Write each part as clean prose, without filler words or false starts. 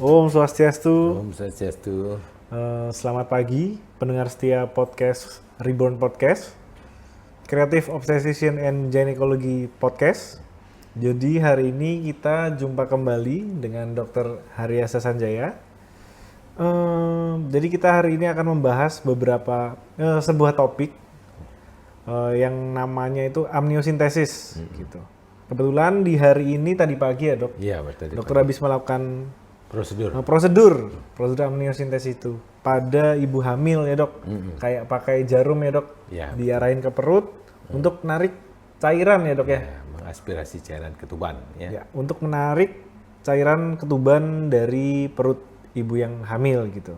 Om Swastiastu. Om Swastiastu. Selamat pagi, pendengar setia podcast Reborn Podcast, Creative Obstetrician and Gynecology Podcast. Jadi hari ini kita jumpa kembali dengan Dr. Haryasa Sanjaya. Jadi kita hari ini akan membahas sebuah topik yang namanya itu amniosintesis gitu. Kebetulan di hari ini tadi pagi ya dok, Iya, betul. dokter habis melakukan Prosedur. prosedur amniosintesis itu pada ibu hamil ya dok. Kayak pakai jarum ya dok, Ya, diarahin ke perut untuk narik cairan ya dok ya. Ya, mengaspirasi cairan ketuban. Ya, untuk menarik cairan ketuban dari perut ibu yang hamil gitu.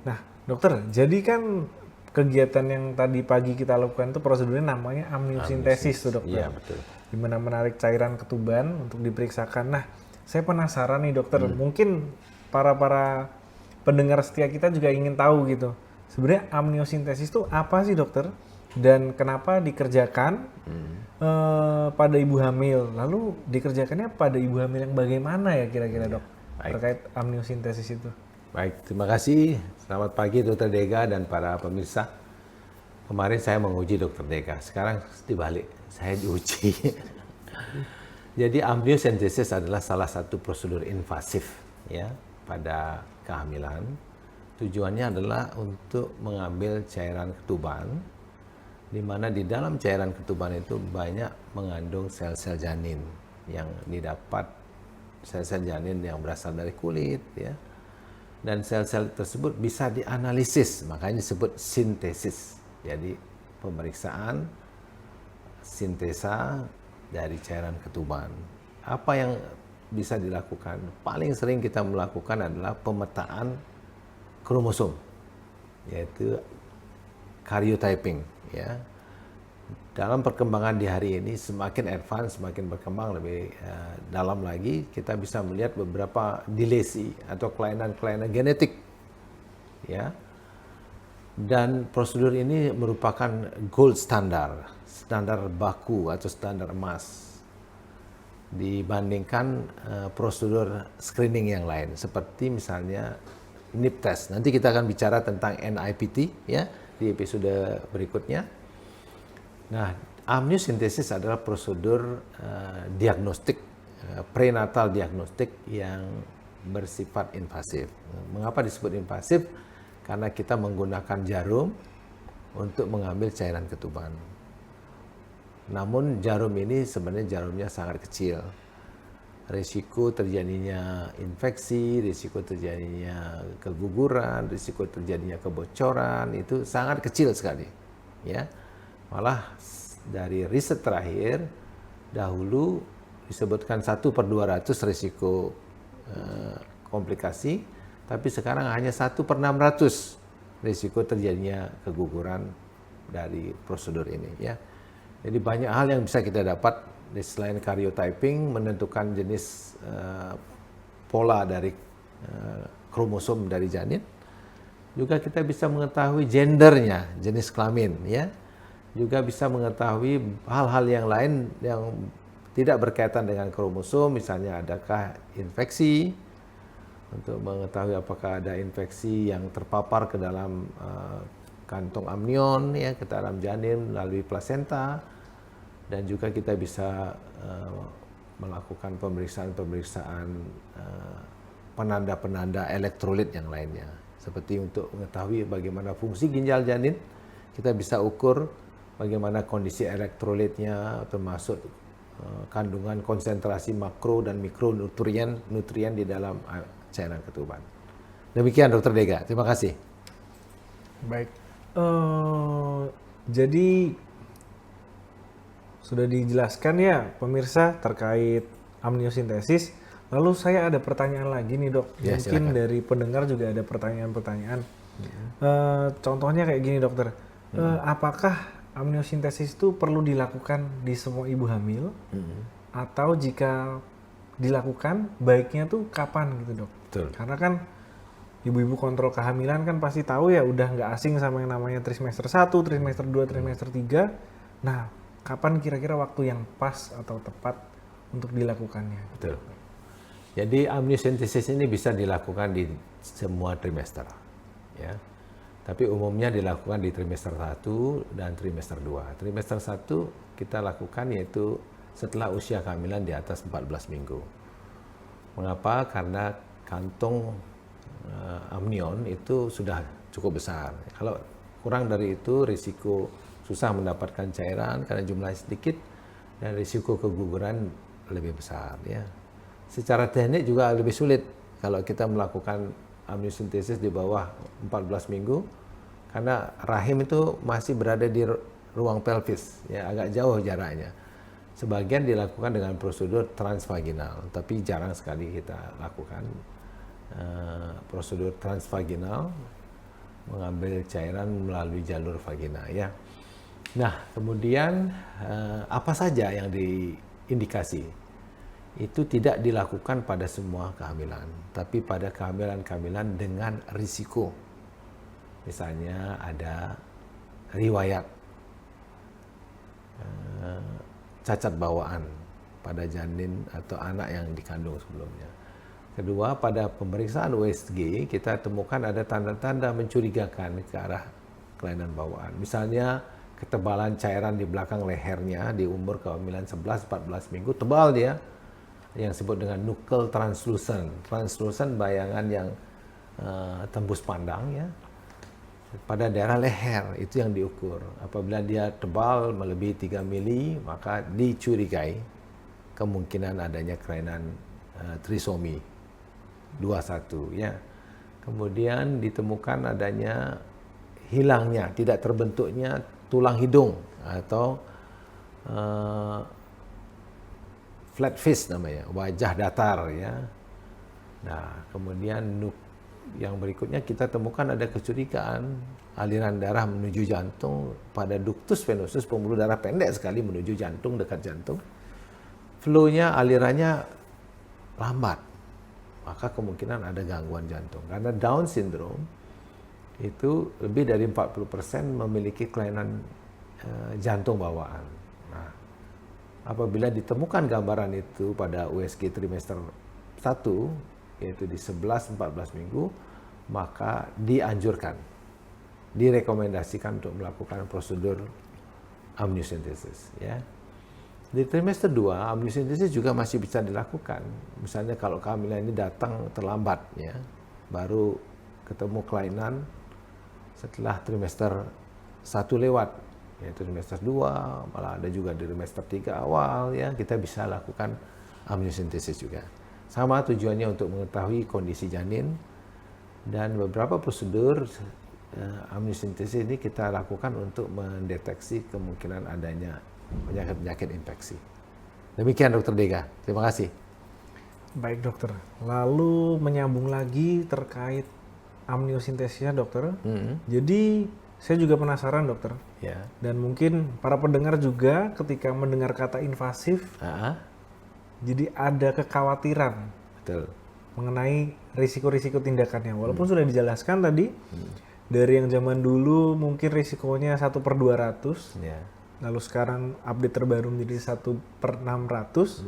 Nah dokter, jadi kan kegiatan yang tadi pagi kita lakukan itu prosedurnya namanya amniosintesis tuh dokter. Iya, betul. Gimana menarik cairan ketuban untuk diperiksakan. Nah, saya penasaran nih dokter, mungkin para pendengar setia kita juga ingin tahu gitu. Sebenarnya amniosintesis itu apa sih dokter? Dan kenapa dikerjakan pada ibu hamil? Lalu dikerjakannya pada ibu hamil yang bagaimana ya kira-kira dok? Terkait amniosintesis itu. Baik, terima kasih. Selamat pagi Dr. Dega dan para pemirsa. Kemarin saya menguji Dr. Dega, sekarang dibalik, saya diuji. Jadi amniosentesis adalah salah satu prosedur invasif ya pada kehamilan. Tujuannya adalah untuk mengambil cairan ketuban, di mana di dalam cairan ketuban itu banyak mengandung sel-sel janin yang didapat sel-sel janin yang berasal dari kulit ya. Dan sel-sel tersebut bisa dianalisis, makanya disebut sintesis. Jadi pemeriksaan sintesa dari cairan ketuban. Apa yang bisa dilakukan? Paling sering kita melakukan adalah pemetaan kromosom, yaitu karyotyping. Ya. Dalam perkembangan di hari ini semakin advance, semakin berkembang lebih dalam lagi, kita bisa melihat beberapa dilesi atau kelainan-kelainan genetik. Ya. Dan prosedur ini merupakan gold standar baku atau standar emas dibandingkan prosedur screening yang lain seperti misalnya NIPT test. Nanti kita akan bicara tentang NIPT ya di episode berikutnya. Nah, amniosintesis adalah prosedur diagnostik prenatal diagnostik yang bersifat invasif. Mengapa disebut invasif? Karena kita menggunakan jarum untuk mengambil cairan ketuban. Namun jarum ini sebenarnya jarumnya sangat kecil. Risiko terjadinya infeksi, risiko terjadinya keguguran, risiko terjadinya kebocoran itu sangat kecil sekali. Ya, malah dari riset terakhir dahulu disebutkan 1/200 risiko komplikasi, tapi sekarang hanya 1/600 risiko terjadinya keguguran dari prosedur ini. Ya. Jadi banyak hal yang bisa kita dapat selain karyotyping, menentukan jenis pola dari kromosom dari janin. Juga kita bisa mengetahui gendernya, jenis kelamin, ya. Juga bisa mengetahui hal-hal yang lain yang tidak berkaitan dengan kromosom, misalnya adakah infeksi, untuk mengetahui apakah ada infeksi yang terpapar ke dalam kantong amnion, ya, ke dalam janin melalui plasenta. Dan juga kita bisa melakukan pemeriksaan-pemeriksaan penanda-penanda elektrolit yang lainnya. Seperti untuk mengetahui bagaimana fungsi ginjal janin, kita bisa ukur bagaimana kondisi elektrolitnya, termasuk kandungan konsentrasi makro dan mikronutrien di dalam cairan ketuban. Demikian Dr. Dega, terima kasih. Baik, jadi sudah dijelaskan ya pemirsa terkait amniosintesis. Lalu saya ada pertanyaan lagi nih dok. Ya, mungkin silakan. dari pendengar juga ada pertanyaan-pertanyaan. Contohnya kayak gini dokter. Apakah amniosintesis itu perlu dilakukan di semua ibu hamil? Atau jika dilakukan baiknya tuh kapan gitu dok? Betul. Karena kan ibu-ibu kontrol kehamilan kan pasti tahu ya udah nggak asing sama yang namanya trimester 1, trimester 2, trimester 3. Nah, kapan kira-kira waktu yang pas atau tepat untuk dilakukannya? Betul. Jadi amniocentesis ini bisa dilakukan di semua trimester, ya. Tapi umumnya dilakukan di trimester 1 dan trimester 2. Trimester 1 kita lakukan yaitu setelah usia kehamilan di atas 14 minggu. Mengapa? Karena kantung amnion itu sudah cukup besar. Kalau kurang dari itu risiko susah mendapatkan cairan karena jumlahnya sedikit dan risiko keguguran lebih besar, ya. Secara teknik juga lebih sulit kalau kita melakukan amniocentesis di bawah 14 minggu karena rahim itu masih berada di ruang pelvis, ya, agak jauh jaraknya. Sebagian dilakukan dengan prosedur transvaginal, tapi jarang sekali kita lakukan prosedur transvaginal, mengambil cairan melalui jalur vagina, ya. Nah, kemudian apa saja yang diindikasi? Itu tidak dilakukan pada semua kehamilan, tapi pada kehamilan-kehamilan dengan risiko. Misalnya ada riwayat cacat bawaan pada janin atau anak yang dikandung sebelumnya. Kedua, pada pemeriksaan USG kita temukan ada tanda-tanda mencurigakan ke arah kelainan bawaan. Misalnya ketebalan cairan di belakang lehernya di umur kehamilan 11-14 minggu, tebal dia, yang disebut dengan nuchal translucent. Translucent bayangan yang tembus pandang, ya. Pada daerah leher itu yang diukur. Apabila dia tebal melebihi 3 mili, maka dicurigai kemungkinan adanya kelainan trisomi 21, ya. Kemudian ditemukan adanya hilangnya, tidak terbentuknya tulang hidung atau flat face namanya, wajah datar, ya. Nah, kemudian yang berikutnya kita temukan ada kecurigaan aliran darah menuju jantung pada ductus venosus, pembuluh darah pendek sekali menuju jantung, dekat jantung. Flow-nya, alirannya lambat. Maka kemungkinan ada gangguan jantung. Karena Down syndrome itu lebih dari 40% memiliki kelainan jantung bawaan. Nah, apabila ditemukan gambaran itu pada USG trimester 1, yaitu di 11-14 minggu, maka dianjurkan, direkomendasikan untuk melakukan prosedur amniocentesis, ya. Di trimester 2, amniocentesis juga masih bisa dilakukan. Misalnya kalau kehamilan ini datang terlambat, ya, baru ketemu kelainan setelah trimester 1 lewat, yaitu trimester 2, malah ada juga di trimester 3 awal, ya, kita bisa lakukan amniocentesis juga. Sama tujuannya untuk mengetahui kondisi janin, dan beberapa prosedur amniocentesis ini kita lakukan untuk mendeteksi kemungkinan adanya penyakit-penyakit infeksi. Demikian Dr. Dega, terima kasih. Baik dokter, lalu menyambung lagi terkait amniosintesisnya dokter. Jadi saya juga penasaran dokter, Ya. dan mungkin para pendengar juga ketika mendengar kata invasif, jadi ada kekhawatiran Betul. mengenai risiko-risiko tindakannya. Walaupun sudah dijelaskan tadi, dari yang zaman dulu mungkin risikonya 1/200, Ya. lalu sekarang update terbaru menjadi 1/600.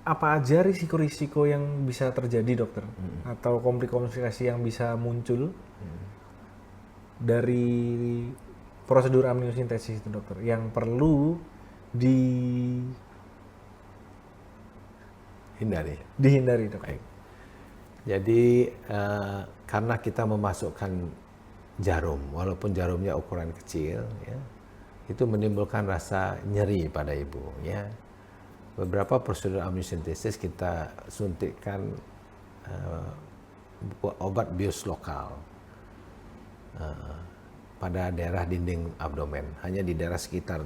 Apa aja risiko-risiko yang bisa terjadi dokter? Atau komplikasi yang bisa muncul dari prosedur amniocentesis itu dokter, yang perlu dihindari dokter? Baik. Jadi karena kita memasukkan jarum, walaupun jarumnya ukuran kecil, ya, itu menimbulkan rasa nyeri pada ibu, ya. Beberapa prosedur amniocentesis kita suntikkan obat bius lokal pada daerah dinding abdomen, hanya di daerah sekitar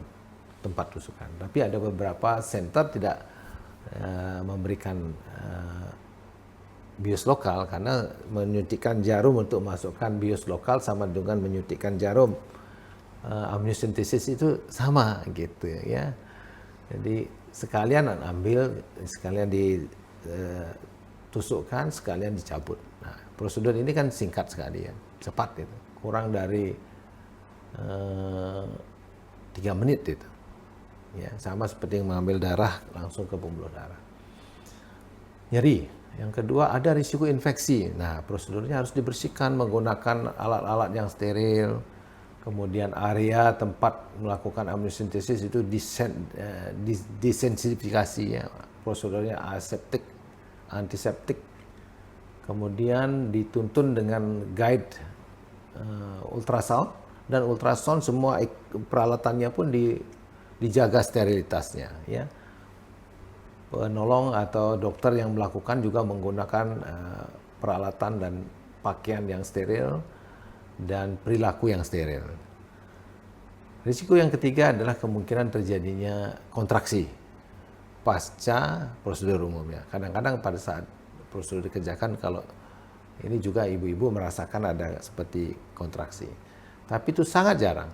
tempat tusukan. Tapi ada beberapa center tidak memberikan bius lokal karena menyuntikkan jarum untuk masukkan bius lokal sama dengan menyuntikkan jarum amniocentesis itu sama gitu, ya. Jadi sekalian ambil, sekalian ditusukkan, sekalian dicabut. Nah, prosedur ini kan singkat sekali, ya, cepat itu, kurang dari 3 menit itu, ya, sama seperti yang mengambil darah langsung ke pembuluh darah. Nyeri. Yang kedua ada risiko infeksi. Nah, prosedurnya harus dibersihkan menggunakan alat-alat yang steril. Kemudian area tempat melakukan amniocentesis itu disensitifikasi ya. Prosedurnya aseptik, antiseptik. Kemudian dituntun dengan guide ultrasound, dan ultrasound semua peralatannya pun dijaga sterilitasnya ya. Penolong atau dokter yang melakukan juga menggunakan peralatan dan pakaian yang steril dan perilaku yang steril. Risiko yang ketiga adalah kemungkinan terjadinya kontraksi pasca prosedur umumnya. Kadang-kadang pada saat prosedur dikerjakan, kalau ini juga ibu-ibu merasakan ada seperti kontraksi. Tapi itu sangat jarang.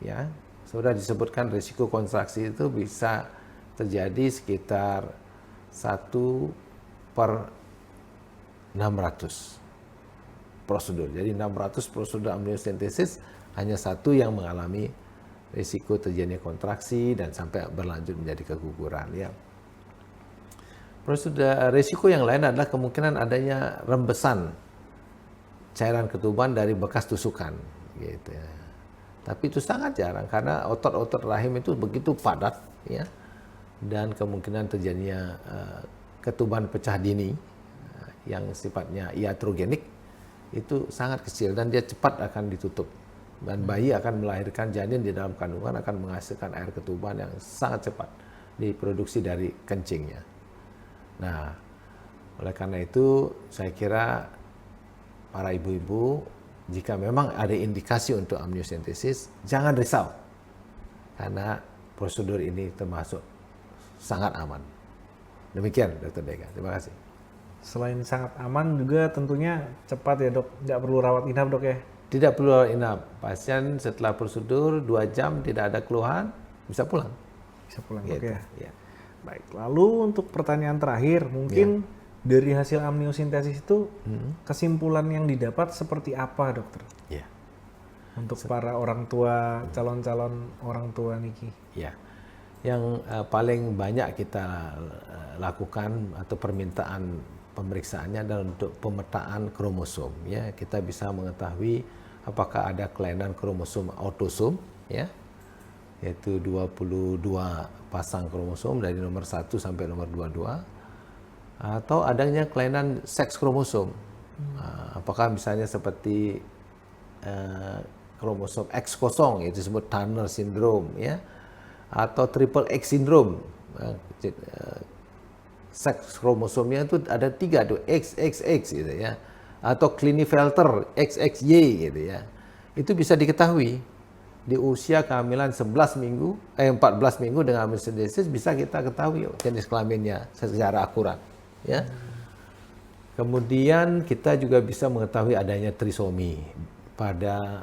Ya, sudah disebutkan risiko kontraksi itu bisa terjadi sekitar 1/600 prosedur. Jadi 600 prosedur amniocentesis, hanya satu yang mengalami risiko terjadinya kontraksi dan sampai berlanjut menjadi keguguran. Ya. Prosedur risiko yang lain adalah kemungkinan adanya rembesan cairan ketuban dari bekas tusukan. Gitu ya. Tapi itu sangat jarang karena otot-otot rahim itu begitu padat, ya. Dan kemungkinan terjadinya ketuban pecah dini yang sifatnya iatrogenik itu sangat kecil dan dia cepat akan ditutup, dan bayi akan melahirkan janin di dalam kandungan akan menghasilkan air ketuban yang sangat cepat diproduksi dari kencingnya. Nah, oleh karena itu saya kira para ibu-ibu jika memang ada indikasi untuk amniocentesis jangan risau karena prosedur ini termasuk sangat aman. Demikian Dr. Dega, terima kasih. Selain sangat aman juga tentunya cepat ya dok, nggak perlu rawat inap dok ya? Tidak perlu rawat inap, pasien setelah prosedur 2 jam tidak ada keluhan, bisa pulang. Bisa pulang Gitu. dok ya? Ya. Baik, lalu untuk pertanyaan terakhir, mungkin dari hasil amniosintesis itu kesimpulan yang didapat seperti apa dokter? Ya. Untuk para orang tua, calon-calon orang tua Niki. Ya. Yang paling banyak kita lakukan atau permintaan pemeriksaannya adalah untuk pemetaan kromosom. Ya, kita bisa mengetahui apakah ada kelainan kromosom autosom, ya, yaitu 22 pasang kromosom dari nomor 1 sampai nomor 22, atau adanya kelainan seks kromosom. Apakah misalnya seperti kromosom X0, yaitu disebut Turner syndrome, ya, atau triple X syndrome. Seks kromosomnya itu ada 3 tuh, XXX gitu ya, atau Klinefelter XXY gitu ya. Itu bisa diketahui di usia kehamilan 14 minggu dengan amniocentesis bisa kita ketahui jenis kelaminnya secara akurat, ya. Kemudian kita juga bisa mengetahui adanya trisomi pada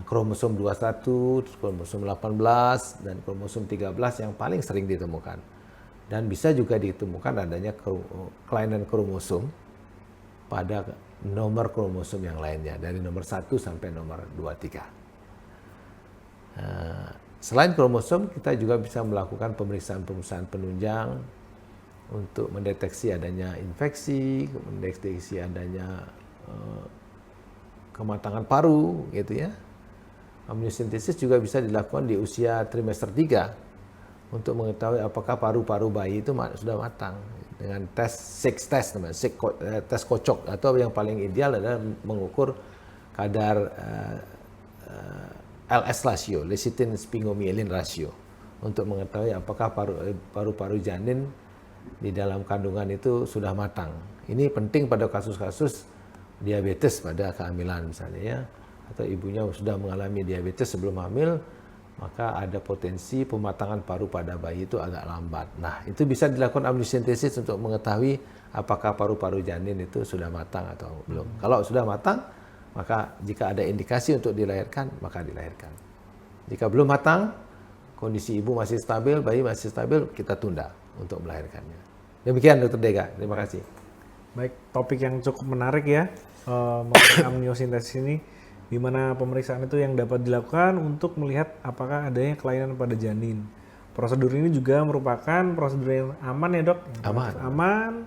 kromosom 21, kromosom 18, dan kromosom 13 yang paling sering ditemukan. Dan bisa juga ditemukan adanya kelainan kromosom pada nomor kromosom yang lainnya, dari nomor 1 sampai nomor 23. Selain kromosom, kita juga bisa melakukan pemeriksaan-pemeriksaan penunjang untuk mendeteksi adanya infeksi, mendeteksi adanya kematangan paru, gitu ya. Amniocentesis juga bisa dilakukan di usia trimester 3 untuk mengetahui apakah paru-paru bayi itu sudah matang dengan tes SIG test, namanya tes kocok, atau yang paling ideal adalah mengukur kadar LS ratio, lecithin sphingomyelin ratio, untuk mengetahui apakah paru-paru janin di dalam kandungan itu sudah matang. Ini penting pada kasus-kasus diabetes pada kehamilan misalnya, ya, atau ibunya sudah mengalami diabetes sebelum hamil, maka ada potensi pematangan paru pada bayi itu agak lambat. Nah, itu bisa dilakukan amniocentesis untuk mengetahui apakah paru-paru janin itu sudah matang atau belum. Kalau sudah matang, maka jika ada indikasi untuk dilahirkan, maka dilahirkan. Jika belum matang, kondisi ibu masih stabil, bayi masih stabil, kita tunda untuk melahirkannya. Demikian Dr. Dega, terima kasih. Baik, topik yang cukup menarik ya, mengenai amniocentesis ini, di mana pemeriksaan itu yang dapat dilakukan untuk melihat apakah adanya kelainan pada janin. Prosedur ini juga merupakan prosedur yang aman ya dok? Aman. Aman,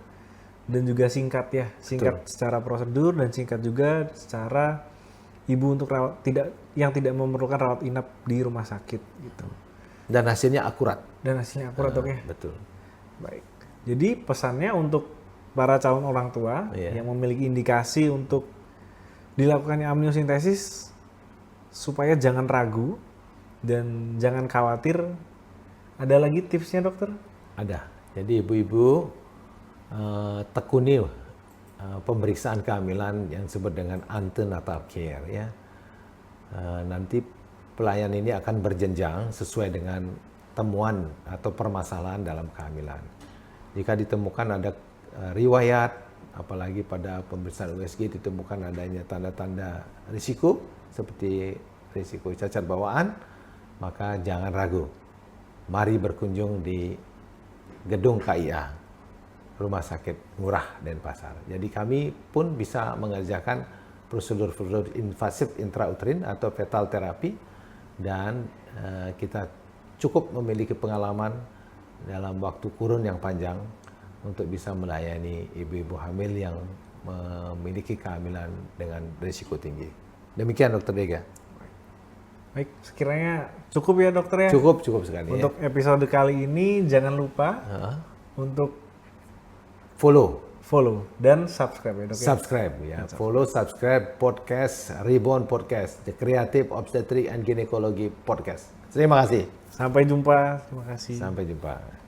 dan juga singkat ya, singkat secara prosedur dan singkat juga secara ibu untuk tidak memerlukan rawat inap di rumah sakit gitu. Dan hasilnya akurat. Dan hasilnya akurat dok ya. Betul. Baik. Jadi pesannya untuk para calon orang tua yang memiliki indikasi untuk dilakukannya amniosintesis supaya jangan ragu dan jangan khawatir. Ada lagi tipsnya dokter? Ada. Jadi ibu-ibu tekuni pemeriksaan kehamilan yang disebut dengan antenatal care ya. Nanti pelayan ini akan berjenjang sesuai dengan temuan atau permasalahan dalam kehamilan. Jika ditemukan ada riwayat, apalagi pada pemeriksaan USG ditemukan adanya tanda-tanda risiko seperti risiko cacar bawaan, maka jangan ragu. Mari berkunjung di gedung KIA, Rumah Sakit Ngurah Denpasar. Jadi kami pun bisa mengerjakan prosedur-prosedur invasif intrauterin atau fetal terapi, dan kita cukup memiliki pengalaman dalam waktu kurun yang panjang untuk bisa melayani ibu-ibu hamil yang memiliki kehamilan dengan risiko tinggi. Demikian Dr. Dega. Baik, sekiranya cukup ya dokter ya. Cukup sekali. Untuk episode kali ini jangan lupa untuk follow dan subscribe ya dok ya. Subscribe ya. Follow, subscribe podcast Reborn Podcast, The Creative Obstetric and Gynecology Podcast. Terima kasih. Sampai jumpa. Terima kasih. Sampai jumpa.